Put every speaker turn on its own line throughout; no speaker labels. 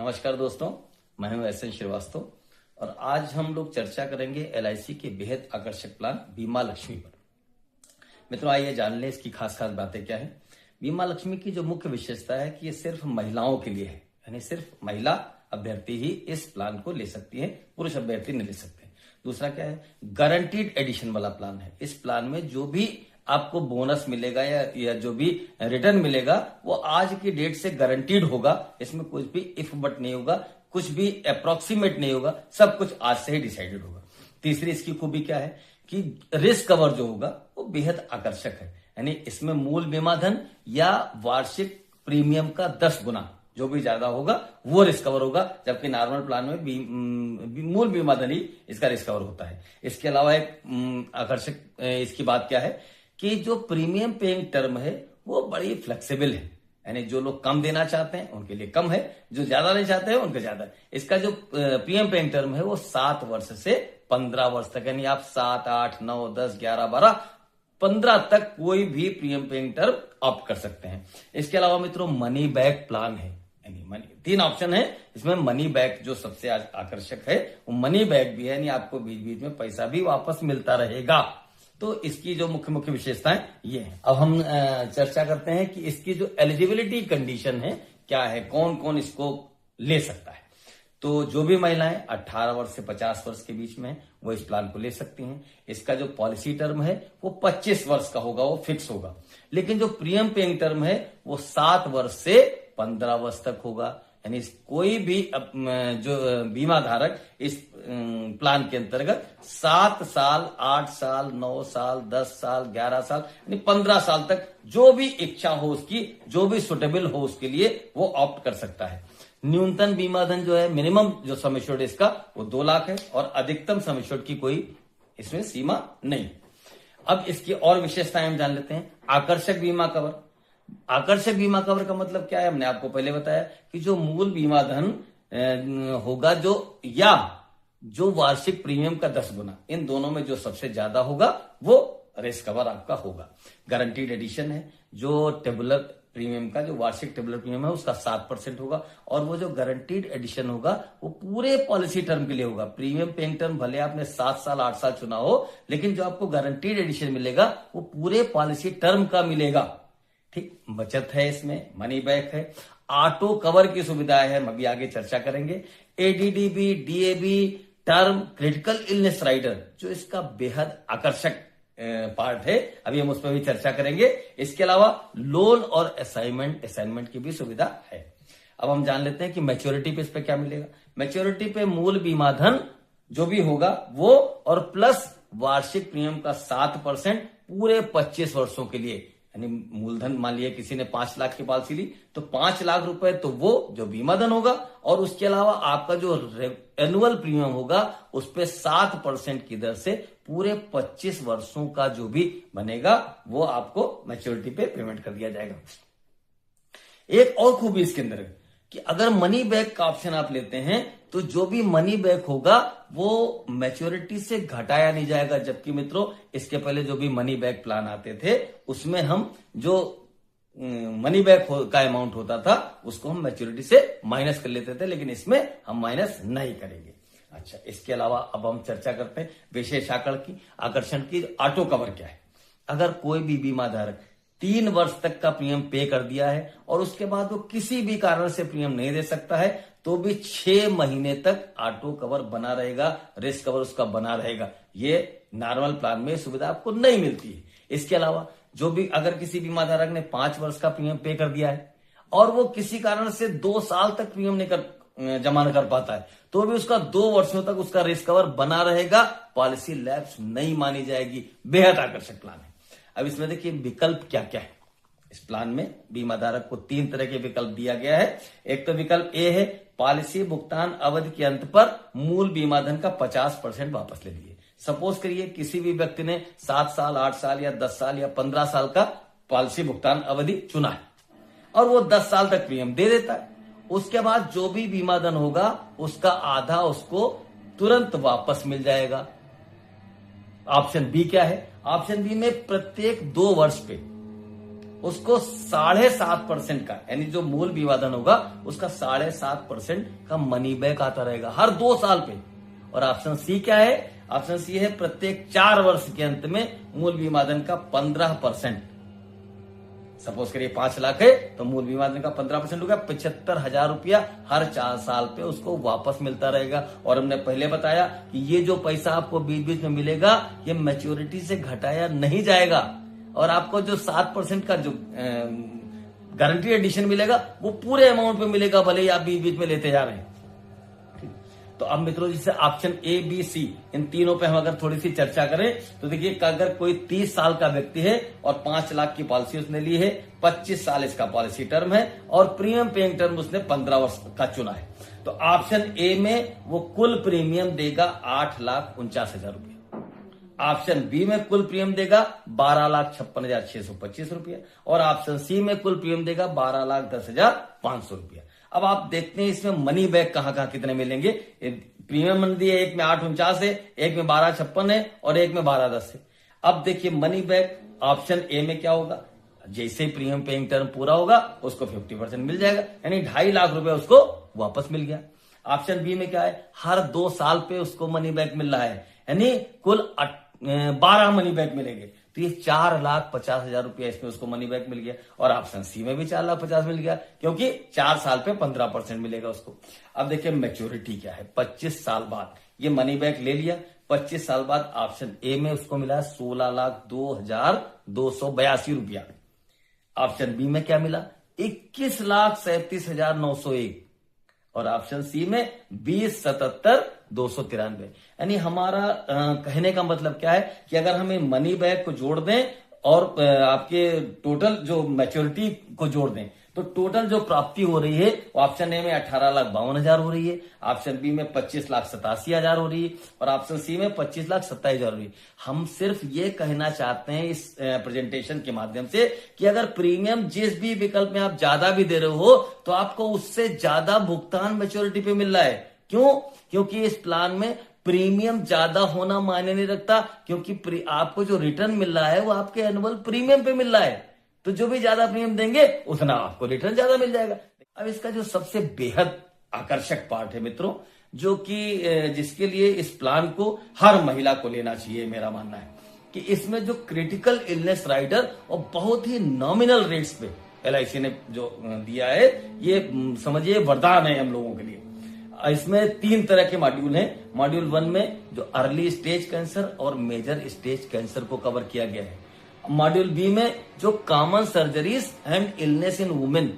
नमस्कार दोस्तों, मैं हूं एस एन श्रीवास्तव और आज हम लोग चर्चा करेंगे एलआईसी के बेहद आकर्षक प्लान बीमा लक्ष्मी पर। मित्रों, आइए जान लें इसकी खास बातें क्या है। बीमा लक्ष्मी की जो मुख्य विशेषता है कि ये सिर्फ महिलाओं के लिए है, यानी सिर्फ महिला अभ्यर्थी ही इस प्लान को ले सकती है, पुरुष अभ्यर्थी नहीं ले सकते। दूसरा क्या है, गारंटीड एडिशन वाला प्लान है। इस प्लान में जो भी आपको बोनस मिलेगा या जो भी रिटर्न मिलेगा वो आज की डेट से गारंटीड होगा। इसमें कुछ भी इफ बट नहीं होगा, कुछ भी अप्रोक्सीमेट नहीं होगा, सब कुछ आज से ही डिसाइडेड होगा। तीसरी इसकी खूबी क्या है कि रिस्क कवर जो होगा वो बेहद आकर्षक है, यानी इसमें मूल बीमा धन या वार्षिक प्रीमियम का 10 गुना जो भी ज्यादा होगा वो रिस्क कवर होगा, जबकि नॉर्मल प्लान में मूल बीमा धन ही इसका रिस्क कवर होता है। इसके अलावा एक आकर्षक इसकी बात क्या है कि जो प्रीमियम पेइंग टर्म है वो बड़ी फ्लेक्सिबल है, यानी जो लोग कम देना चाहते हैं उनके लिए कम है, जो ज्यादा नहीं चाहते हैं उनके ज्यादा है। इसका जो प्रीमियम पेइंग टर्म है वो 7 वर्ष से 15 वर्ष तक, यानी आप 7, 8, 9, 10, 11, 12, 15 तक कोई भी प्रीमियम पेइंग टर्म ऑप्ट कर सकते हैं। इसके अलावा मित्रों मनी बैक प्लान है, यानी 3 ऑप्शन है इसमें। मनी बैक जो सबसे आकर्षक है वो मनी बैक भी है, यानी आपको बीच बीच में पैसा भी वापस मिलता रहेगा। तो इसकी जो मुख्य विशेषताएं ये है। अब हम चर्चा करते हैं कि इसकी जो एलिजिबिलिटी कंडीशन है क्या है, कौन कौन इसको ले सकता है। तो जो भी महिलाएं 18 वर्ष से 50 वर्ष के बीच में वो इस प्लान को ले सकती हैं। इसका जो पॉलिसी टर्म है वो 25 वर्ष का होगा, वो फिक्स होगा। लेकिन जो प्रीमियम पेइंग टर्म है वो 7 वर्ष से 15 वर्ष तक होगा, यानी कोई भी जो बीमा धारक इस प्लान के अंतर्गत 7 साल, 8 साल, 9 साल, 10 साल, 11 साल, यानी 15 साल तक जो भी इच्छा हो उसकी, जो भी सुटेबल हो उसके लिए वो ऑप्ट कर सकता है। न्यूनतम बीमा धन जो है, मिनिमम जो सम एश्योर्ड इसका वो 2 लाख है और अधिकतम सम एश्योर्ड की कोई इसमें सीमा नहीं। अब इसकी और विशेषताएं हम जान लेते हैं। आकर्षक बीमा कवर। आकर्षक बीमा कवर का मतलब क्या है, हमने आपको पहले बताया कि जो मूल बीमा धन होगा या जो वार्षिक प्रीमियम का 10 गुना, इन दोनों में जो सबसे ज्यादा होगा वो रिस्क कवर आपका होगा। गारंटीड एडिशन है, जो टेबुलर प्रीमियम का जो वार्षिक टेबुलर प्रीमियम है उसका 7% होगा और वो जो गारंटीड एडिशन होगा वो पूरे पॉलिसी टर्म के लिए होगा। प्रीमियम पेइंग टर्म भले आपने 7 साल 8 साल चुना हो, लेकिन जो आपको गारंटीड एडिशन मिलेगा वो पूरे पॉलिसी टर्म का मिलेगा। ठीक, बचत है इसमें, मनी बैक है, ऑटो कवर की सुविधाएं है, हम अभी आगे चर्चा करेंगे। ADDB, DAB, term critical illness rider जो इसका बेहद आकर्षक पार्ट है, अभी हम उस पर भी चर्चा करेंगे। इसके अलावा लोन और असाइनमेंट की भी सुविधा है। अब हम जान लेते हैं कि मैच्योरिटी पे इस पे क्या मिलेगा। मैच्योरिटी पे मूल बीमा धन जो भी होगा वो और प्लस वार्षिक प्रीमियम का 7% पूरे 25 वर्षों के लिए, यानी मूलधन मान लिया किसी ने 5 लाख की पॉलिसी ली तो 5 लाख रुपए तो वो जो बीमा धन होगा और उसके अलावा आपका जो एनुअल प्रीमियम होगा उस पे 7% की दर से पूरे 25 वर्षों का जो भी बनेगा वो आपको मैच्योरिटी पे पेमेंट कर दिया जाएगा। एक और खूबी इसके अंदर है कि अगर मनी बैक का ऑप्शन आप लेते हैं तो जो भी मनी बैक होगा वो मैच्योरिटी से घटाया नहीं जाएगा, जबकि मित्रों इसके पहले जो भी मनी बैक प्लान आते थे उसमें हम जो मनी बैक का अमाउंट होता था उसको हम मैच्योरिटी से माइनस कर लेते थे, लेकिन इसमें हम माइनस नहीं करेंगे। अच्छा, इसके अलावा अब हम चर्चा करते हैं विशेष आकर्षण की। ऑटो कवर क्या है। अगर कोई भी बीमा धारक 3 वर्ष तक का प्रीमियम पे कर दिया है और उसके बाद वो किसी भी कारण से प्रीमियम नहीं दे सकता है तो भी 6 महीने तक ऑटो कवर बना रहेगा, रिस्क कवर उसका बना रहेगा। ये नॉर्मल प्लान में सुविधा आपको नहीं मिलती है। इसके अलावा जो भी अगर किसी बीमा धारक ने 5 वर्ष का प्रीमियम पे कर दिया है और वो किसी कारण से 2 साल तक प्रीमियम नहीं जमा कर पाता है तो भी उसका 2 वर्षों तक उसका रिस्क कवर बना रहेगा, पॉलिसी लैप्स नहीं मानी जाएगी। बेहद आकर्षक प्लान है। अब इसमें देखिए विकल्प क्या क्या है। इस प्लान में बीमा धारक को 3 तरह के विकल्प दिया गया है। एक तो विकल्प ए है, पॉलिसी भुगतान अवधि के अंत पर मूल बीमा धन का 50% वापस ले लीजिए। सपोज करिए किसी भी व्यक्ति ने 7 साल, 8 साल या 10 साल या 15 साल का पॉलिसी भुगतान अवधि चुना है और वो 10 साल तक प्रीमियम दे देता है। उसके बाद जो भी बीमा धन होगा उसका आधा उसको तुरंत वापस मिल जाएगा। ऑप्शन बी क्या है, ऑप्शन बी में प्रत्येक 2 वर्ष पे उसको 7.5% का, यानी जो मूल विवादन होगा उसका 7.5% का मनी बैक आता रहेगा हर 2 साल पे। और ऑप्शन सी क्या है? ऑप्शन सी है प्रत्येक 4 वर्ष के अंत में मूल विवादन का 15%। सपोज करिए 5 लाख है तो मूल विवादन का 15% होगा, 75,000 रुपया हर 4 साल पे उसको वापस मिलता रहेगा। और हमने पहले बताया कि ये जो पैसा आपको बीच बीच में मिलेगा ये मैच्योरिटी से घटाया नहीं जाएगा, और आपको जो 7% का जो गारंटी एडिशन मिलेगा वो पूरे अमाउंट पे मिलेगा, भले ही आप बीच बीच में लेते जा रहे हैं। तो अब मित्रों जैसे ऑप्शन ए बी सी इन तीनों पे हम अगर थोड़ी सी चर्चा करें तो देखिए अगर कोई 30 साल का व्यक्ति है और 5 लाख की पॉलिसी उसने ली है, 25 साल इसका पॉलिसी टर्म है और प्रीमियम पेइंग टर्म उसने 15 वर्ष का चुना है, तो ऑप्शन ए में वो कुल प्रीमियम देगा 8,49,000 रुपया। ऑप्शन बी में कुल प्रीमियम देगा 12,56,625 रुपया और ऑप्शन सी में कुल प्रीमियम देगा 12,10,500 रुपया। अब आप देखते हैं इसमें मनी बैक कहां कितने मिलेंगे। प्रीमियम मन दिए, एक में 8,49 है, एक में 12,56 है और एक में 12,10 है। अब देखिए मनी बैक ऑप्शन ए में क्या होगा, जैसे ही प्रीमियम पेइंग टर्म पूरा होगा उसको 50% मिल जाएगा, यानी 2.5 लाख रुपए उसको वापस मिल गया। ऑप्शन बी में क्या है, हर 2 साल पे उसको मनी बैक मिल रहा है, यानी कुल 12 मनी बैक मिलेंगे, तो ये 4,50,000 रुपया इसमें उसको मनी बैक मिल गया। और ऑप्शन सी में भी 4,50,000 मिल गया, क्योंकि 4 साल पे 15% मिलेगा उसको। अब देखिए मैच्योरिटी क्या है, 25 साल बाद ये मनी बैक ले लिया, 25 साल बाद ऑप्शन ए में उसको मिला 16,02,282 रुपया। ऑप्शन बी में क्या मिला, 21,37,901 और ऑप्शन सी में 20,77,293। यानी हमारा कहने का मतलब क्या है कि अगर हमें मनी बैक को जोड़ दें और आपके टोटल जो मैच्योरिटी को जोड़ दें तो टोटल जो प्राप्ति हो रही है वो ऑप्शन ए में 18,52,000 हो रही है, ऑप्शन बी में 25,87,000 हो रही है और ऑप्शन सी में 25,27,000 हो रही है। हम सिर्फ ये कहना चाहते हैं इस प्रेजेंटेशन के माध्यम से कि अगर प्रीमियम जिस भी विकल्प में आप ज्यादा भी दे रहे हो तो आपको उससे ज्यादा भुगतान मैच्योरिटी पे मिल रहा है। क्यों? क्योंकि इस प्लान में प्रीमियम ज्यादा होना मायने नहीं रखता, क्योंकि आपको जो रिटर्न मिल रहा है वो आपके एनुअल प्रीमियम पे मिल रहा है, तो जो भी ज्यादा प्रीमियम देंगे उतना आपको रिटर्न ज्यादा मिल जाएगा। अब इसका जो सबसे बेहद आकर्षक पार्ट है मित्रों, जो कि जिसके लिए इस प्लान को हर महिला को लेना चाहिए, मेरा मानना है कि इसमें जो क्रिटिकल इलनेस राइडर और बहुत ही नॉमिनल रेट्स पे LIC ने जो दिया है, ये समझिए वरदान है हम लोगों के लिए। इसमें 3 तरह के मॉड्यूल हैं। मॉड्यूल 1 में जो अर्ली स्टेज कैंसर और मेजर स्टेज कैंसर को कवर किया गया है। मॉड्यूल बी में जो common surgeries and illness in women,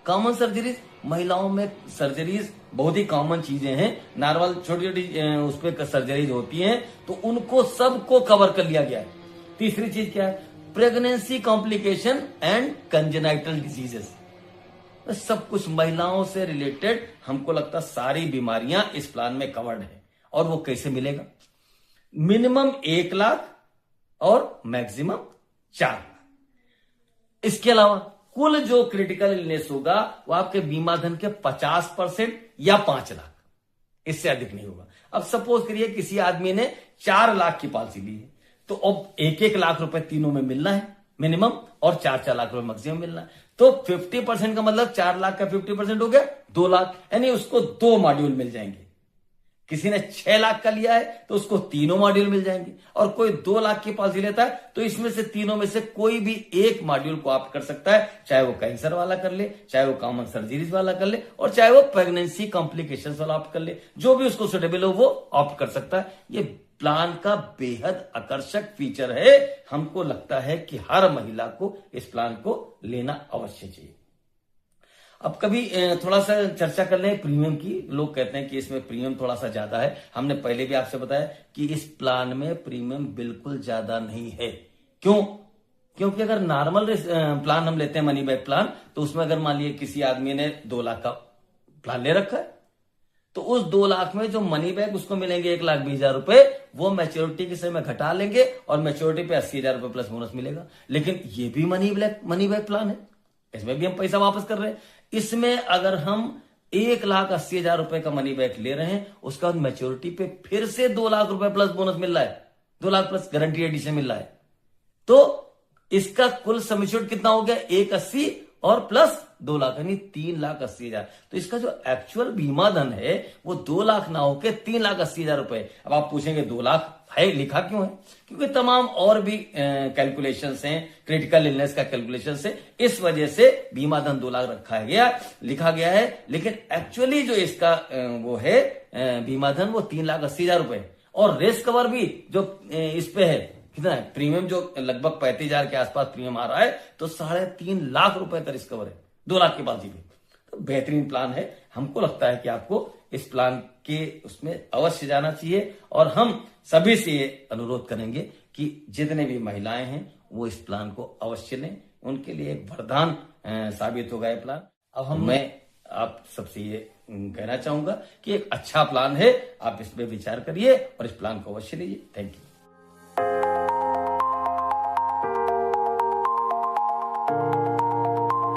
common surgeries महिलाओं में सर्जरीज बहुत ही कॉमन चीजें हैं, नॉर्मल छोटी छोटी उस पर सर्जरीज होती हैं, तो उनको सबको कवर कर लिया गया है। तीसरी चीज क्या है, pregnancy complication and congenital diseases, सब कुछ महिलाओं से रिलेटेड हमको लगता सारी बीमारियां इस प्लान में कवर्ड है। और वो कैसे मिलेगा, मिनिमम 1 लाख और मैक्सिमम 4 लाख। इसके अलावा कुल जो क्रिटिकल इलनेस होगा वो आपके बीमा धन के 50% या 5 लाख, इससे अधिक नहीं होगा। अब सपोज करिए किसी आदमी ने 4 लाख की पॉलिसी ली है, तो अब 1-1 लाख रुपए तीनों में मिलना है मिनिमम और 4-4 लाख रुपए मैक्सिमम मिलना है, तो 50% का मतलब 4 लाख का 50% हो गया 2 लाख, यानी उसको 2 मॉड्यूल मिल जाएंगे। किसी ने 6 लाख का लिया है तो उसको तीनों मॉड्यूल मिल जाएंगे, और कोई 2 लाख की पॉलिसी लेता है तो इसमें से तीनों में से कोई भी एक मॉड्यूल को ऑप्ट कर सकता है, चाहे वो कैंसर वाला कर ले, चाहे वो कॉमन सर्जरीज वाला कर ले, और चाहे वो प्रेगनेंसी कॉम्प्लिकेशंस वाला ऑप्ट कर ले। जो भी उसको सुटेबल हो वो ऑप्ट कर सकता है। ये प्लान का बेहद आकर्षक फीचर है, हमको लगता है कि हर महिला को इस प्लान को लेना अवश्य चाहिए। अब कभी थोड़ा सा चर्चा कर लें प्रीमियम की। लोग कहते हैं कि इसमें प्रीमियम थोड़ा सा ज्यादा है। हमने पहले भी आपसे बताया कि इस प्लान में प्रीमियम बिल्कुल ज्यादा नहीं है। क्यों? क्योंकि अगर नॉर्मल प्लान हम लेते हैं मनी बैक प्लान, तो उसमें अगर मान लीजिए किसी आदमी ने 2 लाख का प्लान ले रखा है, तो उस 2 लाख में जो मनी बैक उसको मिलेंगे 1,20,000 रुपए, वो मैच्योरिटी के समय घटा लेंगे और मैच्योरिटी पे 80,000 रुपए प्लस बोनस मिलेगा। लेकिन ये भी मनी बैक प्लान है, इसमें भी हम पैसा वापस कर रहे हैं। इसमें अगर हम 1,80,000 रुपए का मनी बैक ले रहे हैं, उसका मैच्योरिटी पे फिर से 2 लाख रुपए प्लस बोनस मिल रहा है, 2 लाख प्लस गारंटी एडिशन मिल रहा है, तो इसका कुल सम एश्योर्ड कितना हो गया, 180 और प्लस 2 लाख यानी 3,80,000। तो इसका जो एक्चुअल बीमा धन है वो 2 लाख ना होकर 3,80,000 रुपए। अब आप पूछेंगे 2 लाख है, लिखा क्यों है? क्योंकि तमाम और भी कैलकुलेशंस हैं, क्रिटिकल इलनेस का कैलकुलेशन है, इस वजह से बीमा धन 2 लाख रखा गया, लिखा गया है। लेकिन एक्चुअली जो इसका वो है बीमा धन वो 3,80,000 रुपए। और रेस कवर भी जो इस पे है कितना है, प्रीमियम जो लगभग 35,000 के आसपास प्रीमियम आ रहा है, तो 3.5 लाख रुपए का रिस्क कवर है 2 लाख की पॉलिसी पे। तो बेहतरीन प्लान है। हमको लगता है कि आपको इस प्लान के उसमें अवश्य जाना चाहिए। और हम सभी से ये अनुरोध करेंगे कि जितने भी महिलाएं हैं वो इस प्लान को अवश्य लें, उनके लिए एक वरदान साबित होगा ये प्लान। अब मैं आप सबसे ये कहना चाहूंगा कि एक अच्छा प्लान है, आप इस पे विचार करिए और इस प्लान को अवश्य लीजिए। Thank you.